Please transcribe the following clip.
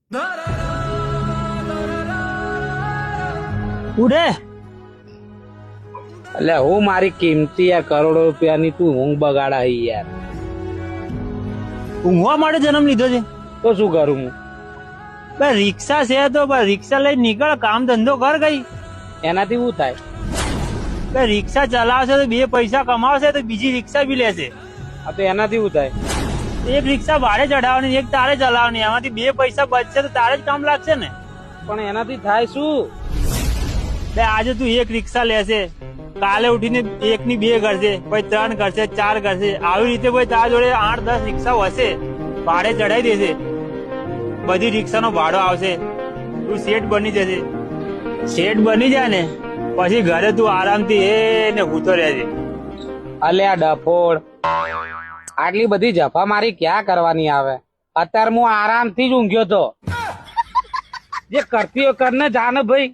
ઉડે એટલે હું મારી કિંમતી આ કરોડો રૂપિયાની તું ઊંઘ બગાડા હી યાર. ઊંઘવા માટે જન્મ લીધો છે? તો શું કરું હું? ભાઈ રિક્ષા છે તો ભાઈ રિક્ષા લઈને નીકળ, કામ ધંધો કર કઈ. એનાથી શું થાય? ભાઈ રિક્ષા ચલાવશે તો બે પૈસા કમાવશે તો બીજી રિક્ષા બી લેશે. આ તો એનાથી શું થાય? એક રિક્ષા ભાડે ચડાવવાની, એક તારે ચલાવવાની, એમાંથી બે પૈસા બચશે તો તારે જ કામ લાગશે ને. પણ એનાથી થાય શું? ભાઈ આજે તું એક રિક્ષા લેશે, કાલે ઉઠીને એક ની બે કરશે, પછી 3 કરશે, 4 કરશે, આવી રીતે ભાઈ તારા જોડે 8-10 રિક્ષા હશે, ભાડે ચડાવી દેશે, બધી રિક્ષાનો ભાડો આવશે, તું શેઠ બની જશે. શેઠ બની જાય ને પછી ઘરે તું આરામથી એને ભૂતો રહેજે. અલ્યા ડફોડ, આટલી બધી જફા મારી ક્યાં કરવાની આવે? અત્યારે હું આરામથી જ ઊંઘ્યો તો. જે કરતી હોય કરને જાને ભાઈ.